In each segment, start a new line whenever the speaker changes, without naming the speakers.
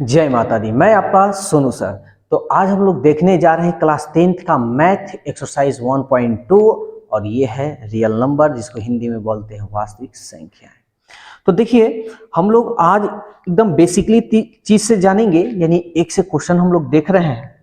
जय माता दी। मैं आपका सोनू सर। तो आज हम लोग देखने जा रहे हैं क्लास 10th का मैथ एक्सरसाइज 1.2 और ये है रियल नंबर, जिसको हिंदी में बोलते हैं वास्तविक संख्याएं। तो देखिए, हम लोग आज एकदम बेसिकली चीज से जानेंगे, यानी एक से क्वेश्चन हम लोग देख रहे हैं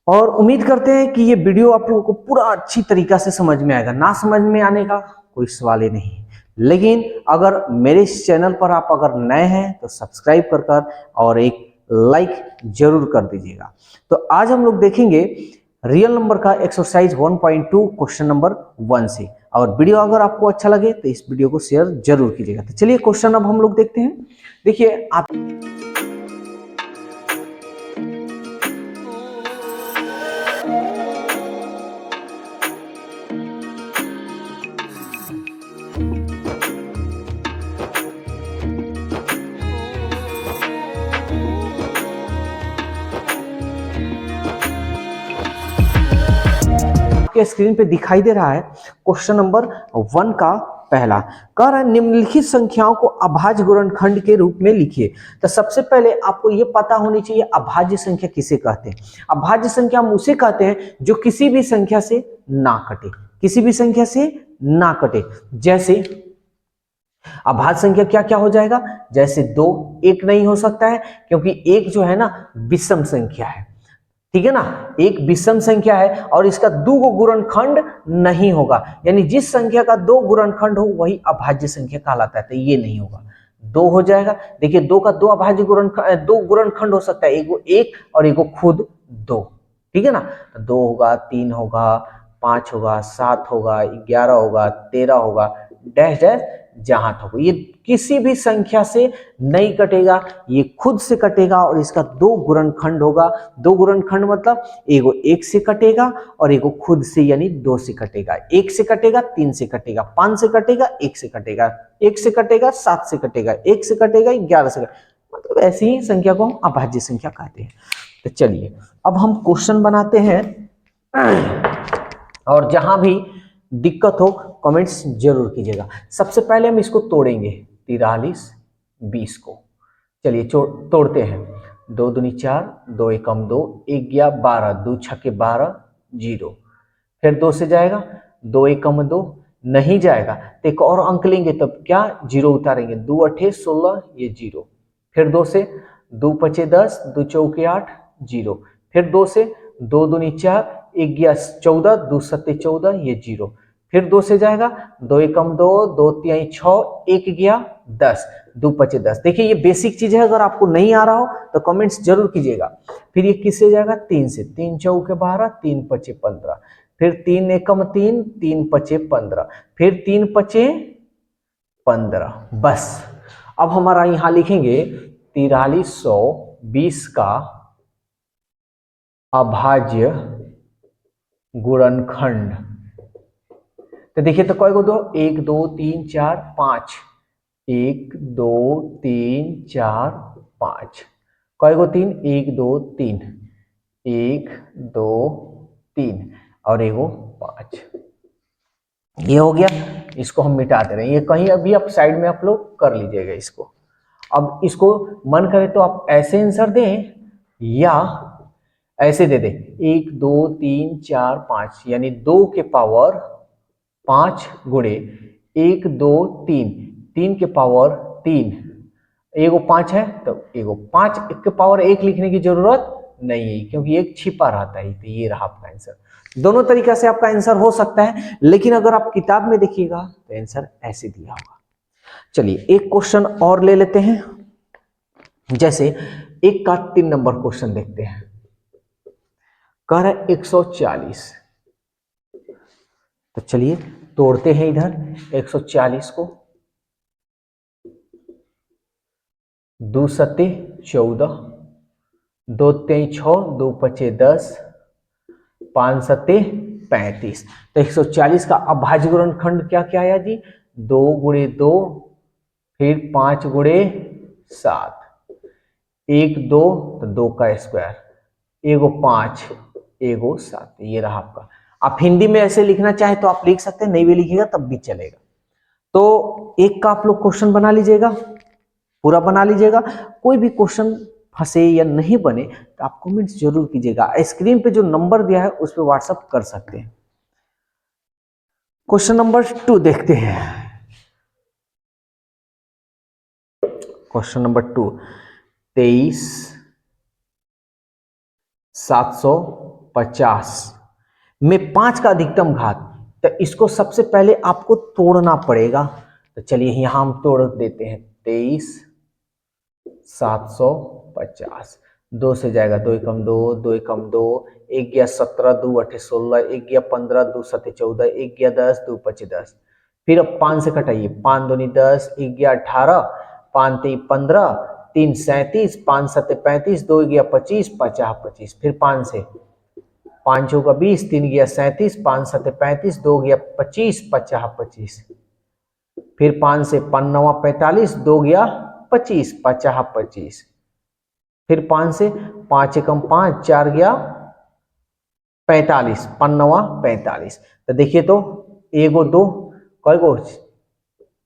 और उम्मीद करते हैं कि ये वीडियो आप लोगों को पूरा अच्छी तरीका से समझ में आएगा। ना समझ में आने का कोई सवाल ही नहीं। लेकिन अगर मेरे इस चैनल पर आप अगर नए हैं तो सब्सक्राइब कर और एक लाइक जरूर कर दीजिएगा। तो आज हम लोग देखेंगे रियल नंबर का एक्सरसाइज 1.2 क्वेश्चन नंबर 1 से। और वीडियो अगर आपको अच्छा लगे तो इस वीडियो को शेयर जरूर कीजिएगा। तो चलिए क्वेश्चन अब हम लोग देखते हैं। देखिए, आप स्क्रीन पे दिखाई दे रहा है क्वेश्चन नंबर 1 का पहला। कह रहा है निम्नलिखित संख्याओं को अभाज्य गुणनखंड के रूप में लिखिए। तो सबसे पहले आपको यह पता होनी चाहिए अभाज्य संख्या किसे कहते हैं। अभाज्य संख्या हम उसे कहते हैं जो किसी भी संख्या से ना कटे, किसी भी संख्या से ना कटे। जैसे अभाज्य संख्या क्या क्या हो जाएगा, जैसे 2 1 नहीं हो सकता है, क्योंकि 1 जो है ना विषम संख्या है, ठीक है ना। एक विषम संख्या है और इसका 2 गुणनखंड नहीं होगा, यानी जिस संख्या का 2 गुणनखंड हो वही अभाज्य संख्या कहलाता है। तो ये नहीं होगा, 2 हो जाएगा। देखिए 2 का 2 अभाज्य गुणनखंड, 2 गुणनखंड हो सकता है, एगो 1 और एगो खुद 2, ठीक है ना। 2 होगा, 3 होगा, 5 होगा, 7 होगा, 11 होगा, 13 होगा, डैश डैश जहां तक हो। ये किसी भी संख्या से नहीं कटेगा, ये खुद से कटेगा और इसका 2 गुणनखंड होगा। 2 गुणनखंड मतलब एगो 1 से कटेगा और एगो खुद से यानी 2 से कटेगा। 1 से कटेगा, 3 से कटेगा, 5 से कटेगा, 1 से कटेगा, 1 से कटेगा, 7 से कटेगा, 1 से कटेगा, 11 से कटेगा। मतलब ऐसी ही संख्या को हम अभाज्य संख्या कहते हैं। तो चलिए अब हम क्वेश्चन बनाते हैं और जहां भी दिक्कत हो कमेंट्स जरूर कीजिएगा। सबसे पहले हम इसको तोड़ेंगे 43 20 को। चलिए तोड़ते हैं। 2 दूनी 4, 2 एकम 2, 1 गया 12, 2 छक्के 12 0। फिर 2 से जाएगा, 2 एकम 2 नहीं जाएगा तो एक और अंक लेंगे, तब क्या 0 उतारेंगे, 2 अठे 16 ये 0। फिर 2 से 2 पचे 10, 2 चौके 8 0। फिर 2 से 2 दूनी 4, 1 गया 14, 2 सत्ते 14 ये 0। फिर 2 से जाएगा, 2 एकम 2, 2 तिहाई 6, 1 गया 10, 2 पचे 10। देखिए ये बेसिक चीज है, अगर आपको नहीं आ रहा हो तो कमेंट्स जरूर कीजिएगा। फिर ये किससे जाएगा, 3 से, 3 चौके 12, 3 पचे 15। फिर 3 एकम 3, 3 पचे 15, फिर 3 पचे 15। बस अब हमारा यहां लिखेंगे 4320 का अभाज्य गुणनखंड। तो देखिए तो कई गो दो, 1 2 3 4 5, 1 2 3 4 5, कई गो 3, 1 2 3, 1 2 3 और एगो 5। ये हो गया, इसको हम मिटा दे रहे हैं। ये कहीं अभी आप साइड में आप लोग कर लीजिएगा इसको। अब इसको मन करे तो आप ऐसे आंसर दें या ऐसे दे दें, 1 2 3 4 5, यानी 2 के पावर 5 गुणे 1 2 3, 3 के पावर 3, एगो 5 है तो एगो 5 के पावर 1 लिखने की जरूरत नहीं है, क्योंकि एक छिपा रहता है। तो ये रहा आपका आंसर। दोनों तरीका से आपका आंसर हो सकता है, लेकिन अगर आप किताब में देखिएगा तो आंसर ऐसे दिया होगा। चलिए एक क्वेश्चन और ले लेते हैं। जैसे 1 का 3 नंबर क्वेश्चन देखते हैं। कह रहा है 140। तो चलिए तोड़ते हैं इधर 140 को। 2 सत्ते 14, 2 तेई 6, 2 पचे 10, 5 सत्ते 35। तो 140 का अभाज्य गुणनखंड क्या क्या आया जी, 2 गुणे 2, फिर 5 गुणे 7, 1 2 तो 2 का स्क्वायर, एगो 5 एगो 7। ये रहा आपका। आप हिंदी में ऐसे लिखना चाहे तो आप लिख सकते हैं, नहीं भी लिखिएगा तब भी चलेगा। तो 1 का आप लोग क्वेश्चन बना लीजिएगा। पूरा बना लीजिएगा। कोई भी क्वेश्चन फंसे या नहीं बने तो आप कमेंट्स जरूर कीजिएगा। स्क्रीन पे जो नंबर दिया है उस पर व्हाट्सअप कर सकते हैं। क्वेश्चन नंबर 2 देखते हैं। क्वेश्चन नंबर 2, 23,750 में 5 का अधिकतम घात। तो इसको सबसे पहले आपको तोड़ना पड़ेगा। तो चलिए यहां हम तोड़ देते हैं। 23,750, 2 से जाएगा, 2 एकम 2, 2 एकम 2, 1 गया 17, 2 अठे 16, 1 गया 15, 2 सते 14, 1 गया 10, 2 पचे 10। फिर अब 5 से घटाइए, 5 दूनी 10, 1 गया 18, 5 तेई 15, 3 37, 5 सते 35, 2 गया 25, 50 25। फिर 5 से, 5 चौका 20, 3 गया 37, 5 सते 35, 2 गया 25, 50 25। फिर 5 से 5 नवा 45, 2 गया 25, 50 25। फिर 5 से 5 एकम 5, 4 गया 45, 5 नवा 45। तो देखिए तो एगो 2, कई गो,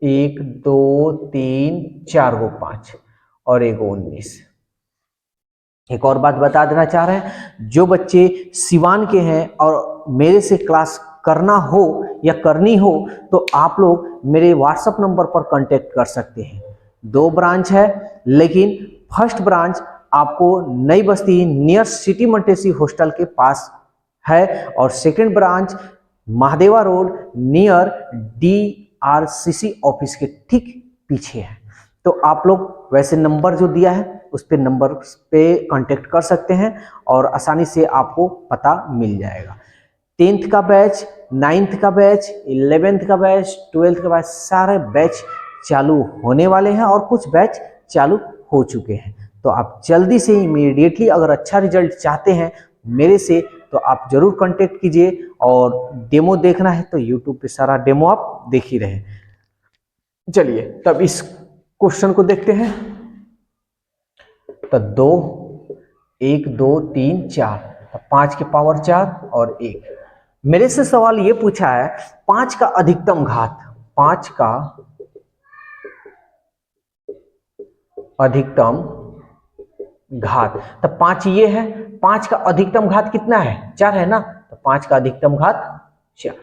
1 2 3 4 गो 5 और एगो 19। एक और बात बता देना चाह रहे हैं, जो बच्चे सिवान के हैं और मेरे से क्लास करना हो या करनी हो तो आप लोग मेरे व्हाट्सएप नंबर पर कांटेक्ट कर सकते हैं। 2 ब्रांच है, लेकिन फर्स्ट ब्रांच आपको नई बस्ती नियर सिटी मंटेसी हॉस्टल के पास है और second branch Mahadeva road near DRCC office के ठीक पीछे है। तो आप लोग वैसे नंबर जो दिया है उस पे नंबर पे कांटेक्ट कर सकते हैं और आसानी से आपको पता मिल जाएगा। 10th का बैच, 9th का बैच, 11th का बैच, 12th का बैच, सारे बैच चालू होने वाले हैं और कुछ बैच चालू हो चुके हैं। तो आप जल्दी से इमीडिएटली अगर अच्छा रिजल्ट चाहते हैं मेरे से तो आप जरूर कांटेक्ट कीजिए। और डेमो देखना है तो यूट्यूब पे सारा डेमो आप देख ही रहे। चलिए तब इस क्वेश्चन को देखते हैं। तो 2 1 2 3 4, 5 के पावर 4 और 1। मेरे से सवाल ये पूछा है 5 का अधिकतम घात, 5 का अधिकतम घात। तो 5 ये है, 5 का अधिकतम घात कितना है, 4 है ना। तो 5 का अधिकतम घात 4।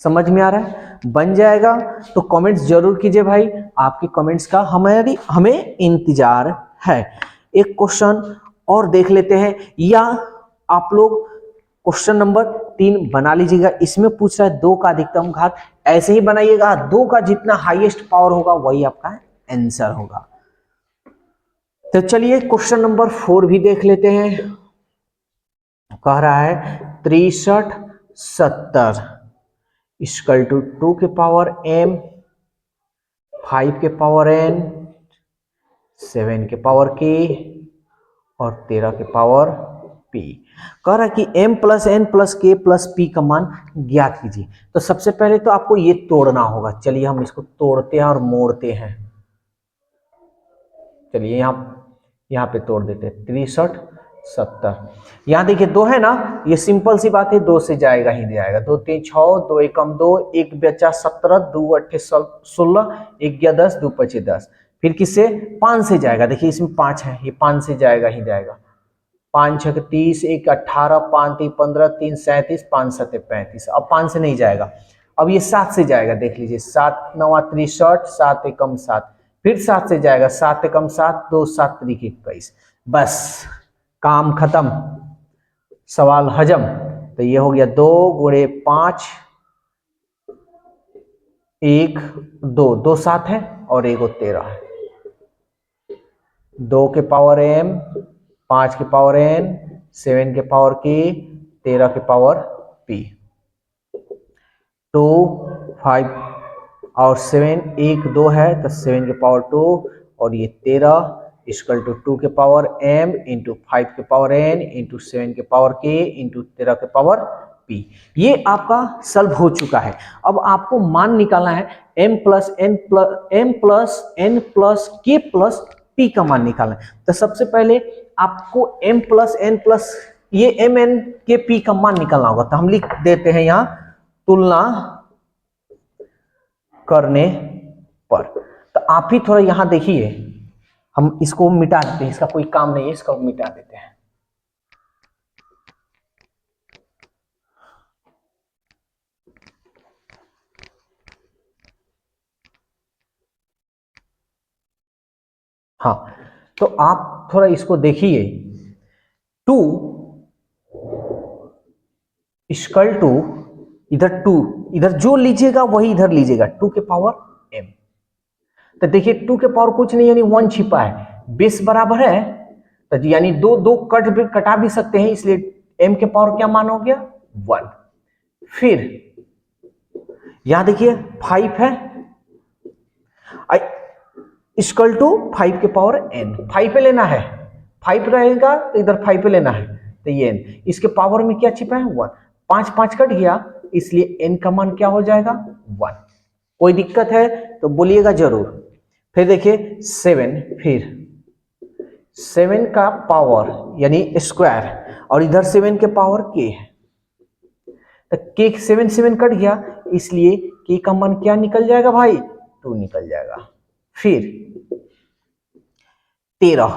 समझ में आ रहा है, बन जाएगा। तो कमेंट्स जरूर कीजिए भाई, आपके कमेंट्स का हमें इंतजार है। एक क्वेश्चन और देख लेते हैं, या आप लोग क्वेश्चन नंबर 3 बना लीजिएगा। इसमें पूछ रहा है 2 का अधिकतम घात, ऐसे ही बनाइएगा। 2 का जितना हाईएस्ट पावर होगा वही आपका आंसर होगा। तो चलिए क्वेश्चन नंबर 4 भी देख लेते हैं। कह रहा है 63 70 इक्वल टू 2 के पावर m, 5 के पावर n, 7 के पावर k और 13 के पावर p। कह रहा है कि m plus n plus k plus p का मान ज्ञात कीजिए। तो सबसे पहले तो आपको ये तोड़ना होगा। चलिए हम इसको तोड़ते हैं और मोड़ते हैं। चलिए यहाँ पे तोड़ देते हैं। 63 70, यहाँ देखिए 2 है ना, ये सिंपल सी बात है, 2 से जाएगा ही जाएगा। 2 3 6, 2 एकम 2, 1 बचा 17, 2 अट्ठे 16, 1 गया 10, 2 पचे 10। फिर किससे, 5 से जाएगा। देखिए इसमें 5 है, ये 5 से जाएगा ही जाएगा। 5 6 30, 1 18, 5 3 15, 3 37, 5 7 35। अब 5 से नहीं जाएगा। अब ये 7 से जाएगा। देख लीजिए 7 9 63, 7 एकम 7। फिर 7 से जाएगा, 7 एकम 7, 2 7 3 21। बस काम खत्म, सवाल हजम। तो ये हो गया 2 गुणे 5, 1 2 2 7 है और 1 13 है। 2 के पावर m, 5 के पावर n, 7 के पावर k, 13 के पावर p। 2 5 और 7, 1 2 है तो 7 के पावर 2 और ये 13 इक्वल टू 2 के पावर m इंटू 5 के पावर n इंटू 7 के पावर k इंटू 13 के पावर p। ये आपका सॉल्व हो चुका है। अब आपको मान निकालना है m plus n plus k plus p का मान निकालना है। तो सबसे पहले आपको m प्लस n प्लस ये m n k p का मान निकालना होगा। तो हम लिख देते हैं यहाँ तुलना करने पर। तो आप ही थोड़ा यहां देखिए, हम इसको मिटा देते हैं, इसका कोई काम नहीं है, इसको मिटा देते हैं। हाँ, तो आप थोड़ा इसको देखिए, 2 इक्वल टू, इधर 2, इधर जो लीजिएगा वही इधर लीजिएगा, 2 के पावर m। तो देखिए 2 के पावर कुछ नहीं यानी 1 छिपा है, बेस बराबर है, तो यानी दो दो कटा भी सकते हैं, इसलिए m के पावर क्या मान हो गया 1। फिर यहां देखिए 5 है, इक्वल टू 5 के पावर n, 5 पे लेना है, 5 रहेगा तो इधर 5 पे लेना है, तो ये n, इसके पावर में क्या छिपा है 1, 5 5 कट गया, इसलिए n का मान क्या हो जाएगा 1। कोई दिक्कत है तो बोलिएगा जरूर। फिर देखिए 7, फिर 7 का पावर यानी स्क्वायर, और इधर 7 के पावर k है, तो k 7 7 कट गया, इसलिए k का मान क्या निकल जाएगा भाई 2 निकल जाएगा। फिर 13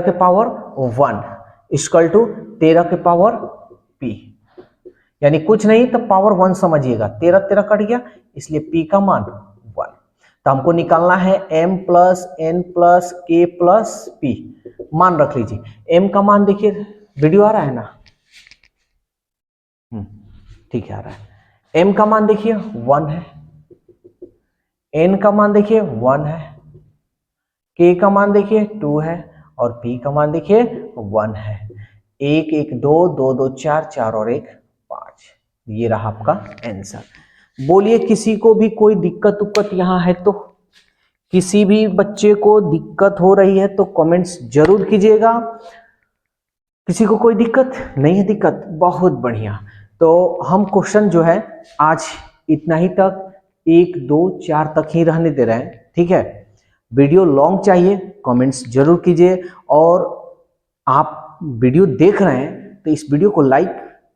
के पावर 1 इक्वल टू 13 के पावर p, यानी कुछ नहीं तो पावर 1 समझिएगा, 13 13 कट गया, इसलिए p का मान 1। तो हमको निकालना है m plus n plus k plus p, मान रख लीजिए। m का मान देखिए, वीडियो आ रहा है ना, ठीक है आ रहा है। m का मान देखिए 1 है, n का मान देखिए 1 है, k का मान देखिए 2 है, और p का मान देखिए 1 है। 1 1 2 2 2 4 4 और 1 5, ये रहा आपका आंसर। बोलिए किसी को भी कोई दिक्कत उक्कत यहाँ है तो, किसी भी बच्चे को दिक्कत हो रही है तो कमेंट्स जरूर कीजिएगा। किसी को कोई दिक्कत नहीं है? दिक्कत बहुत बढ़िया। तो हम क्वेश्चन जो है आज इतना ही तक, 1 2 4 तक ही रहने दे रहे हैं, ठीक है। वीडियो लॉन्ग चाहिए कमेंट्स जरूर कीजिए, और आप वीडियो देख रहे हैं तो इस वीडियो को लाइक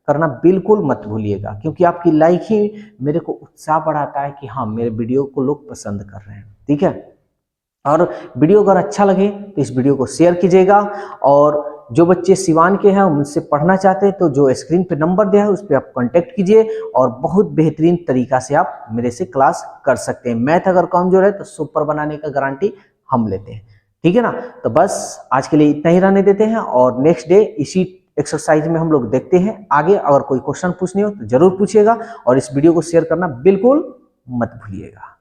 करना बिल्कुल मत भूलिएगा, क्योंकि आपकी लाइक ही मेरे को उत्साह बढ़ाता है कि हाँ मेरे वीडियो को लोग पसंद कर रहे हैं, ठीक है। और वीडियो अगर अच्छा लगे तो इस वीडियो को शेयर कीजिएगा, और जो बच्चे सिवान के हैं उनसे पढ़ना चाहते हैं तो जो स्क्रीन पे नंबर दिया है उस पर आप कांटेक्ट कीजिए, और बहुत बेहतरीन तरीका से आप मेरे से क्लास कर सकते हैं। मैथ अगर कमजोर है तो सुपर बनाने का गारंटी हम लेते हैं, ठीक है ना। तो बस आज के लिए इतना ही रहने देते हैं, और नेक्स्ट डे इसी एक्सरसाइज में हम लोग देखते हैं आगे। अगर कोई क्वेश्चन पूछनी हो तो जरूर पूछिएगा, और इस वीडियो को शेयर करना बिल्कुल मत भूलिएगा।